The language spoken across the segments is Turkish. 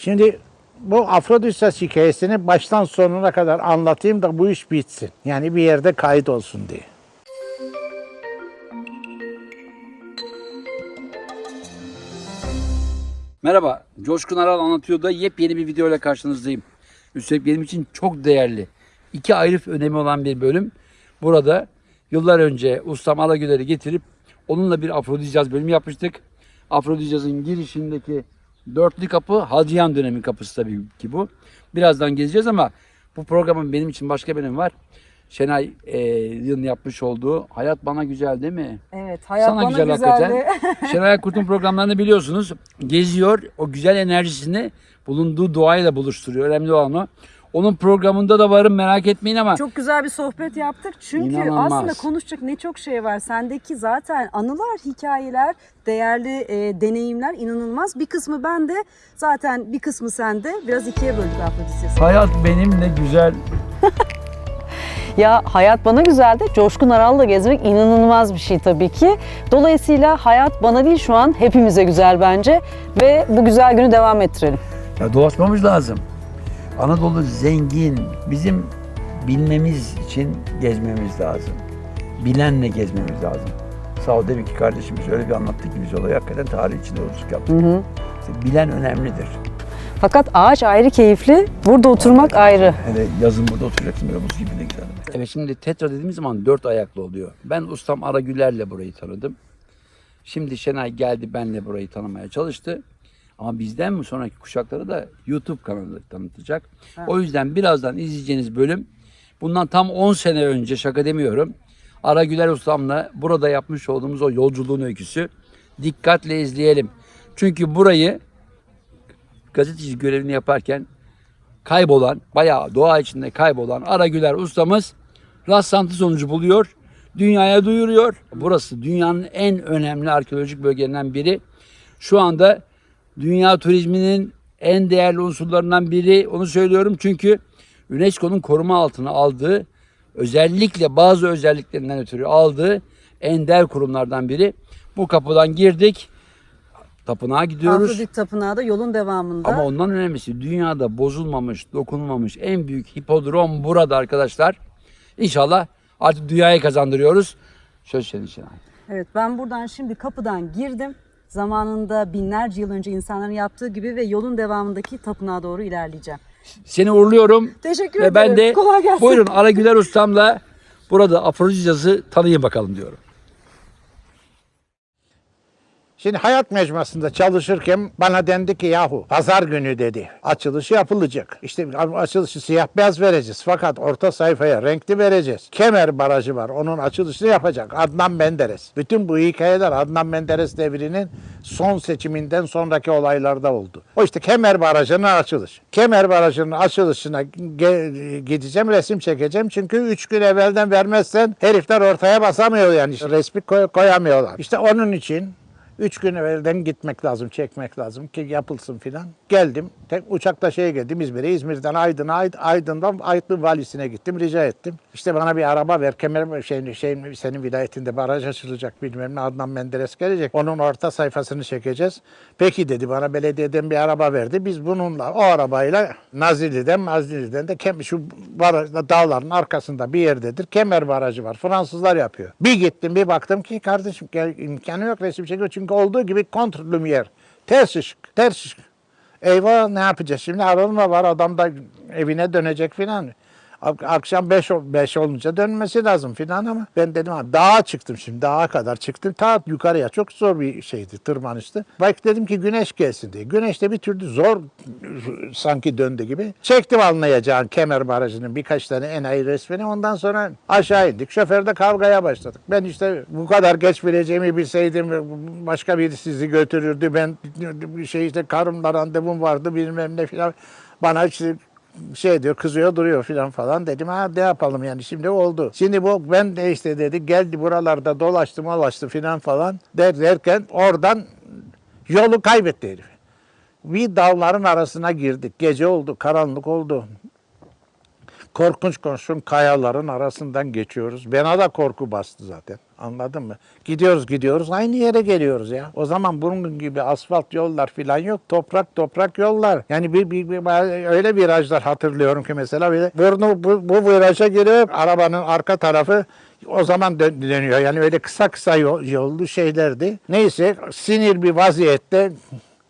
Şimdi bu Afrodisas hikayesini baştan sonuna kadar anlatayım da bu iş bitsin. Yani bir yerde kayıt olsun diye. Merhaba, Coşkun Aral anlatıyor da yepyeni bir video ile karşınızdayım. Üstelik benim için çok değerli, iki ayrı önemi olan bir bölüm. Burada yıllar önce ustam Aragüler'i getirip onunla bir Afrodizas bölümü yapmıştık. Afrodizas'ın girişindeki dörtlü kapı Hadyan dönemi kapısı tabii ki bu. Birazdan gezeceğiz ama bu programın benim için başka bir önemi var. Şenay'ın yapmış olduğu Hayat Bana Güzel değil mi? Evet, Hayat Sana Bana güzel Güzeldi. hakikaten. Şenay Kurt'un programlarını biliyorsunuz. Geziyor, o güzel enerjisini bulunduğu doğayla buluşturuyor. Önemli olan o. Onun programında da varım, merak etmeyin ama Çok güzel bir sohbet yaptık. Çünkü İnanılmaz. aslında konuşacak ne çok şey var. Sendeki zaten anılar, hikayeler, değerli deneyimler inanılmaz. Bir kısmı bende, zaten bir kısmı sende. Biraz ikiye böldük Afrodisiyas'ı. hayat benim ne güzel. Ya Hayat Bana Güzel'de Coşkun Aral'la gezmek inanılmaz bir şey tabii ki. Dolayısıyla hayat bana değil şu an hepimize güzel bence. Ve bu güzel günü devam ettirelim. Ya dolaşmamız lazım. Anadolu zengin. Bizim bilmemiz için gezmemiz lazım. Bilenle gezmemiz lazım. Sağ ol demin ki kardeşimiz öyle bir anlattı ki biz olayı hakikaten tarih içinde yolculuk yaptık. İşte bilen önemlidir. Fakat ağaç ayrı keyifli, burada oturmak ayrı. Hele yazın burada oturacaksın böyle buz gibi ne güzel. Evet, şimdi tetra dediğimiz zaman 4 ayaklı oluyor. Ben ustam Aragüler'le burayı tanıdım. Şimdi Şenay geldi benle burayı tanımaya çalıştı. Ama bizden mi sonraki kuşakları da YouTube kanalı tanıtacak. O yüzden birazdan izleyeceğiniz bölüm bundan tam 10 sene önce, şaka demiyorum, Aragüler ustamla burada yapmış olduğumuz o yolculuğun öyküsü. Dikkatle izleyelim. Çünkü burayı gazeteci görevini yaparken kaybolan, bayağı doğa içinde kaybolan Aragüler ustamız rastlantı sonucu buluyor, dünyaya duyuruyor. Burası dünyanın en önemli arkeolojik bölgelerinden biri. Şu anda dünya turizminin en değerli unsurlarından biri. Onu söylüyorum çünkü UNESCO'nun koruma altına aldığı, özellikle bazı özelliklerinden ötürü aldığı ender kurumlardan biri. Bu kapıdan girdik. Tapınağa gidiyoruz. Afrodit Tapınağı da yolun devamında. Ama ondan önemlisi dünyada bozulmamış, dokunulmamış en büyük hipodrom burada arkadaşlar. İnşallah artık dünyaya kazandırıyoruz. Söz senin Şenay. Evet, ben buradan şimdi kapıdan girdim. Zamanında binlerce yıl önce insanların yaptığı gibi ve yolun devamındaki tapınağa doğru ilerleyeceğim. Seni uğurluyorum. Teşekkür Ve ederim. ben de Kolay gelsin. buyurun Aragüler ustamla burada Afrodizas'ı tanıyın bakalım diyorum. Şimdi hayat mecmuasında çalışırken bana dendi ki yahu pazar günü dedi açılışı yapılacak. İşte açılışı siyah beyaz vereceğiz fakat orta sayfaya renkli vereceğiz. Kemer Barajı var, onun açılışını yapacak Adnan Menderes. Bütün bu hikayeler Adnan Menderes devrinin son seçiminden sonraki olaylarda oldu. O işte Kemer Barajı'nın açılışı. Kemer Barajı'nın açılışına gideceğim, resim çekeceğim çünkü 3 gün evvelden vermezsen herifler ortaya basamıyor yani resmi koyamıyorlar. İşte onun için 3 gün evvelden gitmek lazım, çekmek lazım ki yapılsın filan. Geldim, tek uçakla geldim İzmir'e. İzmir'den Aydın'dan Aydın valisine gittim, rica ettim. İşte bana bir araba ver, kemer senin vilayetinde baraj açılacak bilmem ne, Adnan Menderes gelecek. Onun orta sayfasını çekeceğiz. Peki dedi, bana belediyeden bir araba verdi. Biz bununla, o arabayla Nazilli'den de şu barajda, dağların arkasında bir yerdedir. Kemer Barajı var. Fransızlar yapıyor. Bir gittim, bir baktım ki kardeşim imkanı yok resim çekiyor. Çünkü olduğu gibi kontrlümiyer. Ters ışık. Eyvah ne yapacağız? Şimdi aralma var, adam da evine dönecek filan. Akşam 5 olunca dönmesi lazım filan ama ben dedim dağa çıktım şimdi, dağa kadar çıktım. Ta yukarıya çok zor bir şeydi, tırmanıştı. Bak dedim ki güneş gelsin diye. Güneş de bir türlü zor sanki döndü gibi. Çektim anlayacağın Kemer Barajı'nın birkaç tane enayi resmini. Ondan sonra aşağı indik. Şoförde kavgaya başladık. Ben işte bu kadar geç bileceğimi bilseydim başka biri sizi götürürdü. Ben işte karımla randevum vardı bilmem ne filan. Bana işte diyor, kızıyor duruyor filan falan dedim. Ne yapalım yani, şimdi oldu. Şimdi bu ben de işte dedi geldi buralarda dolaştı filan falan derken oradan yolu kaybetti herif. Bir dağların arasına girdik. Gece oldu, karanlık oldu. Korkunç korkunç kayaların arasından geçiyoruz. Bana da korku bastı zaten. Anladın mı? Gidiyoruz aynı yere geliyoruz ya. O zaman bunun gibi asfalt yollar falan yok. Toprak yollar. Yani öyle virajlar hatırlıyorum ki mesela bu viraja giriyor, arabanın arka tarafı o zaman dönüyor. Yani öyle kısa yollu şeylerdi. Neyse sinir bir vaziyette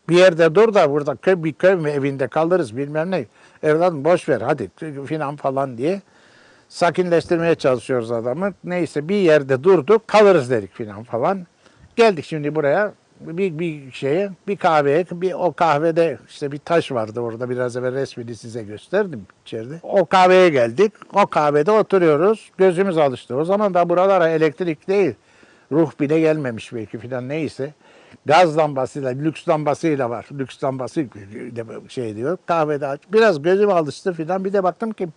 bir yerde dur da burada bir köy mü evinde kalırız bilmem ne. Evladım boş ver hadi filan falan diye sakinleştirmeye çalışıyoruz adamı. Neyse bir yerde durduk kalırız dedik filan falan. Geldik şimdi buraya bir kahveye, o kahvede işte bir taş vardı orada, biraz evvel resmini size gösterdim içeride. O kahveye geldik, o kahvede oturuyoruz, gözümüz alıştı. O zaman da buralara elektrik değil, ruh bile gelmemiş belki filan neyse. Gaz lambasıyla, lüks lambasıyla var. Lüks lambası de şey diyor. Kahvede aç. Biraz gözüm alıştı filan. Bir de baktım ki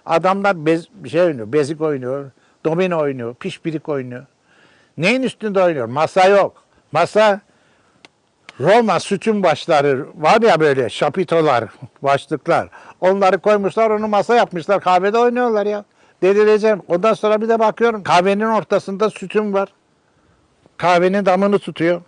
adamlar oynuyor, bezik oynuyor, domino oynuyor, pişpirik oynuyor. Neyin üstünde oynuyor? Masa yok. Masa Roma sütun başları var ya, böyle şapitolar, başlıklar. Onları koymuşlar, onu masa yapmışlar. Kahvede oynuyorlar ya. Delireceğim. Ondan sonra bir de bakıyorum kahvenin ortasında sütun var. Kahvenin damını tutuyor.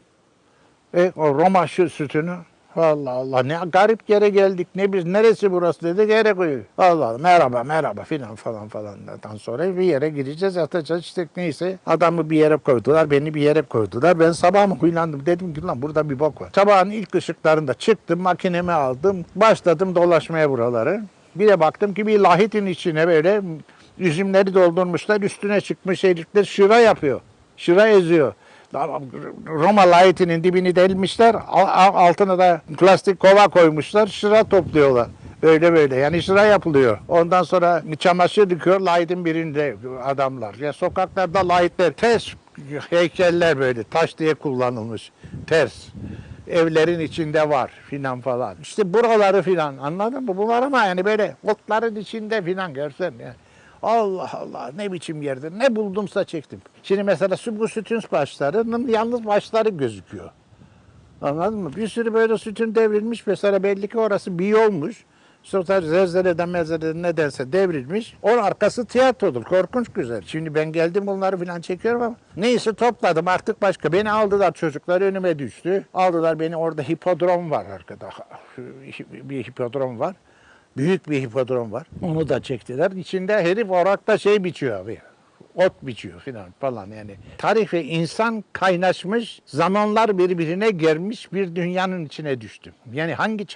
O Roma sütünü. Allah Allah, ne garip yere geldik. Neresi burası dedi, yere koyuyor. Allah Allah, merhaba filan falandan sonra bir yere gireceğiz, yatacağız işte, neyse. Adamı bir yere koydular, beni bir yere koydular. Ben sabah mı huylandım, dedim ki lan burada bir bok var. Sabahın ilk ışıklarında çıktım, makinemi aldım, başladım dolaşmaya buraları. Bir de baktım ki bir lahitin içine böyle üzümleri doldurmuşlar, üstüne çıkmış herifler şıra yapıyor. Şıra eziyor. Roma lahitinin dibini delmişler, altına da plastik kova koymuşlar, şıra topluyorlar. Böyle yani şıra yapılıyor. Ondan sonra çamaşır yıkıyor lahitin birinde adamlar. Ya sokaklarda lahitler ters heykeller, böyle taş diye kullanılmış, ters. Evlerin içinde var filan falan. İşte buraları filan, anladın mı? Bunlar ama yani böyle otların içinde filan görsen yani. Allah Allah, ne biçim yerde, ne buldumsa çektim. Şimdi mesela bu sütun başlarının yalnız başları gözüküyor. Anladın mı? Bir sürü böyle sütun devrilmiş mesela, belli ki orası bir yolmuş. Sonra zelzeleden nedense devrilmiş. Onun arkası tiyatrodur, korkunç güzel. Şimdi ben geldim bunları falan çekiyorum ama neyse topladım artık başka. Beni aldılar, çocuklar önüme düştü. Aldılar beni, orada hipodrom var arkada. Bir hipodrom var. Büyük bir hipodrom var. Onu da çektiler. İçinde herif orakta şey biçiyor abi. Ot biçiyor falan yani. Tarih ve insan kaynaşmış, zamanlar birbirine gelmiş bir dünyanın içine düştüm. Yani hangi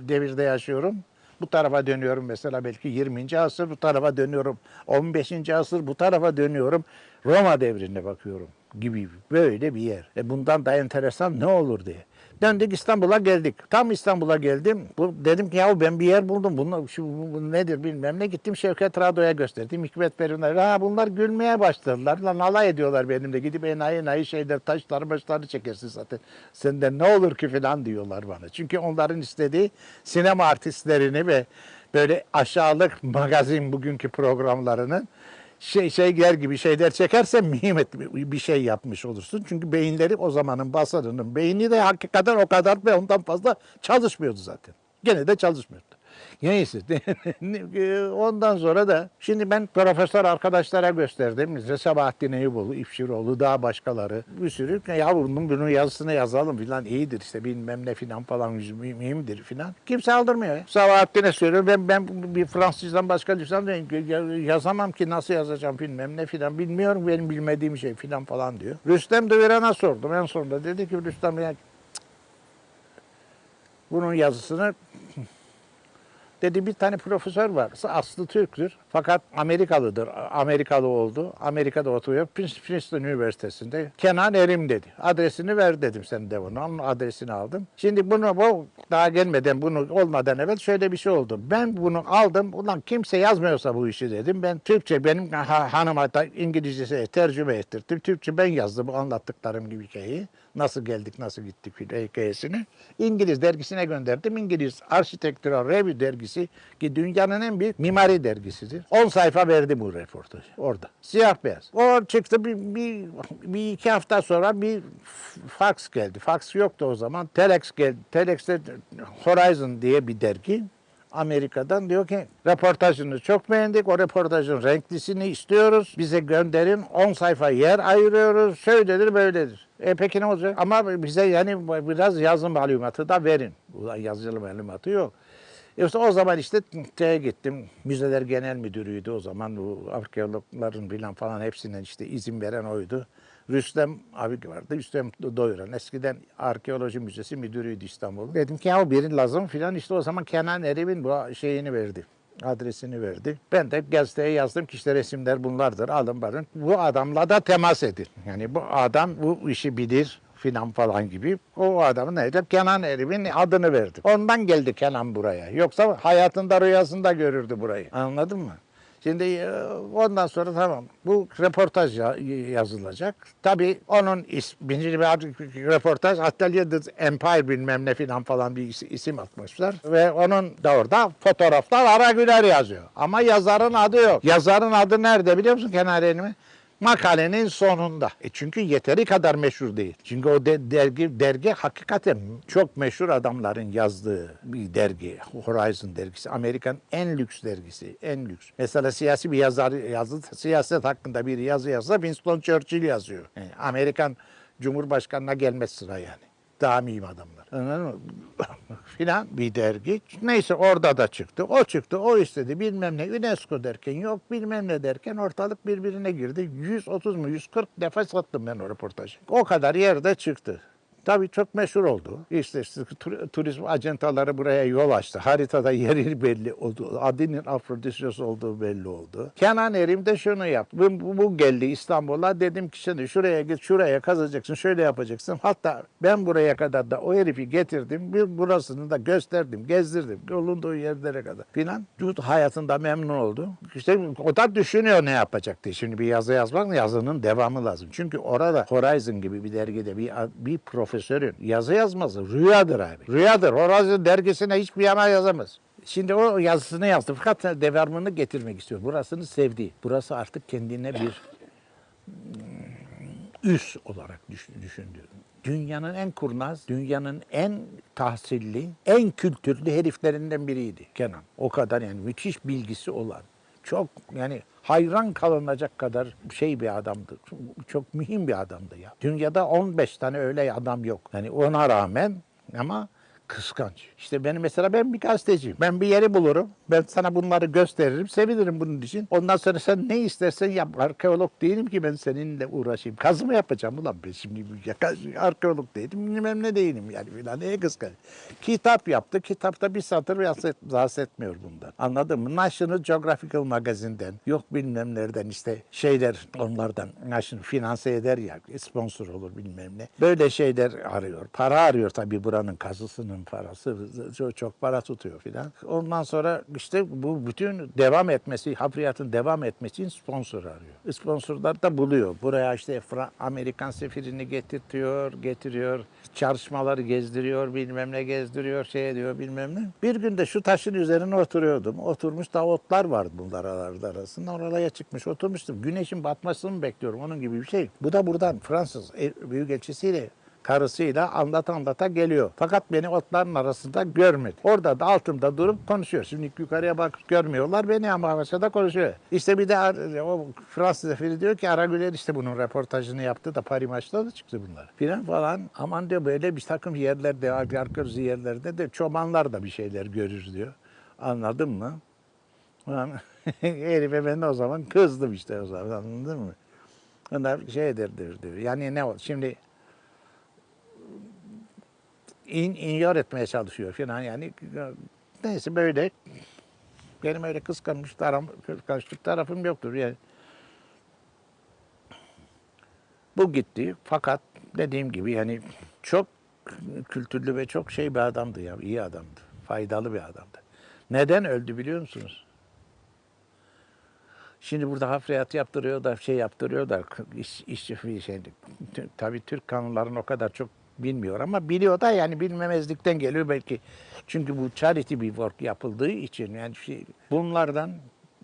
devirde yaşıyorum? Bu tarafa dönüyorum mesela, belki 20. asır, bu tarafa dönüyorum 15. asır, bu tarafa dönüyorum Roma devrine bakıyorum gibi, böyle bir yer. Bundan da enteresan ne olur diye. Döndük İstanbul'a geldik. Tam İstanbul'a geldim. Dedim ki ya ben bir yer buldum. Bu nedir bilmem ne. Gittim Şevket Rado'ya gösterdim. Hikmet Berin'e. Bunlar gülmeye başladılar. Lan alay ediyorlar benimle. Gidip enayi şeyler, başları çekersin zaten. Senden ne olur ki falan diyorlar bana. Çünkü onların istediği sinema artistlerini ve böyle aşağılık magazin bugünkü programlarının gibi şeyler çekersen mühim bir şey yapmış olursun. Çünkü beyinleri o zamanın basarının beyni de hakikaten o kadar ve ondan fazla çalışmıyordu zaten. Gene de çalışmıyordu. Neyse. Ondan sonra da şimdi ben profesör arkadaşlara gösterdim. İşte Sabahattin Eyüboğlu, İfşiroğlu, daha başkaları. Bir sürü ya bunun yazısını yazalım filan, iyidir işte bilmem ne filan falan, mühimdir filan. Kimse aldırmıyor. Sabahattin'e söylüyorum ben bir Fransızdan başka lisan yazamam ki, nasıl yazacağım bilmem ne filan, bilmiyorum benim bilmediğim şey filan falan diyor. Rüstem Döveren'e sordum en sonunda. Dedi ki Rüstem ya bunun yazısını dedi bir tane profesör var. Aslı Türk'tür. Fakat Amerikalıdır. Amerikalı oldu. Amerika'da oturuyor. Princeton Üniversitesi'nde. Kenan Erim dedi. Adresini ver dedim sen de bunu. Onun adresini aldım. Şimdi bu daha gelmeden, bunu olmadan evvel şöyle bir şey oldu. Ben bunu aldım. Ulan kimse yazmıyorsa bu işi dedim. Ben Türkçe, benim hanıma da İngilizcesi tercüme ettirdim. Türkçe ben yazdım bu anlattıklarım gibi şeyi. Nasıl geldik, nasıl gittik hikayesini. İngiliz dergisine gönderdim. İngiliz Architectural Review dergisi ki dünyanın en büyük mimari dergisidir. 10 sayfa verdi bu röportajı orada. Siyah beyaz. O çıktı bir iki hafta sonra bir fax geldi. Fax yoktu o zaman. Telex geldi. Telex'te Horizon diye bir dergi. Amerika'dan diyor ki röportajını çok beğendik. O röportajın renklisini istiyoruz. Bize gönderin. 10 sayfa yer ayırıyoruz. Şöyledir böyledir. Peki ne olacak? Ama bize yani biraz yazı malumatı da verin. Yazılı malumatı yok. İşte o zaman işte gittim. Müzeler Genel Müdürü'ydü o zaman. Bu arkeologların falan hepsinden işte izin veren oydu. Rüstem abi vardı. Rüstem Doyuran. Eskiden Arkeoloji Müzesi müdürüydü İstanbul. Dedim ki ya o biri lazım filan. İşte o zaman Kenan Erib'in bu şeyini verdi. Adresini verdi. Ben de gazeteye yazdım ki işte resimler bunlardır. Alın bakın. Bu adamla da temas edin. Yani bu adam bu işi bilir filan falan gibi. O adamın neydi? Kenan Erib'in adını verdi. Ondan geldi Kenan buraya. Yoksa hayatında rüyasında görürdü burayı. Anladın mı? Şimdi ondan sonra tamam bu röportaj yazılacak. Tabii onun birinci bir röportaj Atelier des Empire bilmem ne falan bir isim atmışlar. Ve onun da orada fotoğraflar Ara Güler yazıyor. Ama yazarın adı yok. Yazarın adı nerede biliyor musun Kenan Erib'in? Makalenin sonunda. Çünkü yeteri kadar meşhur değil. Çünkü o dergi hakikaten çok meşhur adamların yazdığı bir dergi. Horizon dergisi. Amerikan en lüks dergisi. En lüks. Mesela siyasi bir yazar yazdı. Siyaset hakkında bir yazı yazsa Winston Churchill yazıyor. Yani Amerikan Cumhurbaşkanı'na gelmez sıra yani. Daha mühim adamlar. Anladın mı? Filan bir dergi. Neyse orada da çıktı. O çıktı, o istedi bilmem ne. UNESCO derken yok bilmem ne derken ortalık birbirine girdi. 130 mu 140 defa sattım ben o röportajı. O kadar yerde çıktı. Tabii çok meşhur oldu. İşte turizm acentaları buraya yol açtı. Haritada yeri belli oldu. Adinin Afrodisios olduğu belli oldu. Kenan Erim de şunu yaptı. Bu geldi İstanbul'a. Dedim ki şimdi şuraya git, şuraya kazacaksın, şöyle yapacaksın. Hatta ben buraya kadar da o herifi getirdim. Burasını da gösterdim, gezdirdim. Bulunduğu yerlere kadar filan. Hayatında memnun oldu. İşte o da düşünüyor ne yapacaktı. Şimdi bir yazı yazmak, yazının devamı lazım. Çünkü orada Horizon gibi bir dergide bir profesörün yazı yazması rüyadır abi. Rüyadır. Horizon dergisine hiçbir yana yazamaz. Şimdi o yazısını yazdı fakat devamını getirmek istiyor. Burasını sevdi. Burası artık kendine bir üs olarak düşündü. Dünyanın en kurnaz, dünyanın en tahsilli, en kültürlü heriflerinden biriydi Kenan. O kadar yani müthiş bilgisi olan. Çok yani hayran kalınacak kadar bir adamdı. Çok mühim bir adamdı ya. Dünyada 15 tane öyle adam yok. Yani ona rağmen ama kıskanç. İşte ben bir gazeteciyim. Ben bir yeri bulurum. Ben sana bunları gösteririm. Sevinirim bunun için. Ondan sonra sen ne istersen yap. Arkeolog değilim ki ben seninle uğraşayım. Kazı mı yapacağım ulan ben şimdi? Arkeolog değilim. Bilmem ne değilim yani filan. Neye kıskanç? Kitap yaptı. Kitapta bir satır bahsetmiyor bundan. Anladın mı? National Geographical Magazine'den yok bilmem nereden işte onlardan National finanse eder ya sponsor olur bilmem ne. Böyle şeyler arıyor. Para arıyor tabii buranın kazısının parası. Çok para tutuyor filan. Ondan sonra işte bu bütün hafriyatın devam etmesi için sponsor arıyor. Sponsorlar da buluyor. Buraya işte Amerikan sefirini getiriyor. Çalışmaları gezdiriyor, bilmem ne gezdiriyor, diyor bilmem ne. Bir gün de şu taşın üzerine oturuyordum. Oturmuş da otlar vardı bunlar arasında. Oraya çıkmış oturmuştum. Güneşin batmasını mı bekliyorum onun gibi bir şey. Bu da buradan Fransız büyükelçisiyle karısıyla anlata geliyor. Fakat beni otların arasında görmedi. Orada da altımda durup konuşuyor. Şimdi yukarıya bakıp görmüyorlar beni ama aşağıda konuşuyor. İşte bir de o Fransız efiri diyor ki Ara Güler işte bunun röportajını yaptı da Paris maçta da çıktı bunlar. Falan. Aman diyor böyle bir takım yerlerde, arkeoloji yerlerde de çobanlar da bir şeyler görür diyor. Anladın mı? Herife ben de o zaman kızdım işte o zaman anladın mı? Onlar diyor. Yani ne oldu? Şimdi ignore etmeye çalışıyor falan yani. Neyse böyle. Benim öyle kıskançlık tarafım yoktur yani. Bu gitti fakat dediğim gibi yani çok kültürlü ve çok bir adamdı ya. İyi adamdı. Faydalı bir adamdı. Neden öldü biliyor musunuz? Şimdi burada hafriyat yaptırıyor da işçi bir şey. Tabii Türk kanunlarının o kadar çok bilmiyor ama biliyor da yani bilmemezlikten geliyor belki. Çünkü bu charity bir work yapıldığı için yani bunlardan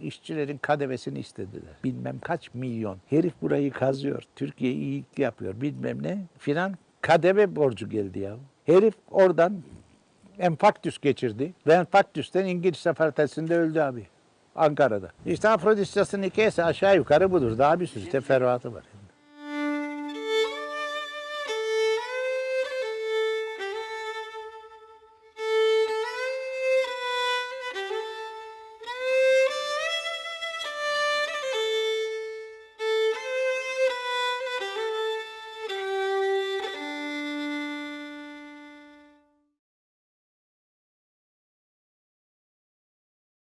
işçilerin kademesini istediler. Bilmem kaç milyon. Herif burayı kazıyor. Türkiye'yi iyilik yapıyor. Bilmem ne filan. Kademe borcu geldi ya. Herif oradan Enfarktüs geçirdi. Ve enfarktüsten İngiliz seferatesinde öldü abi. Ankara'da. İşte Afrodisias'ın hikayesi aşağı yukarı budur. Daha bir sürü teferruatı var.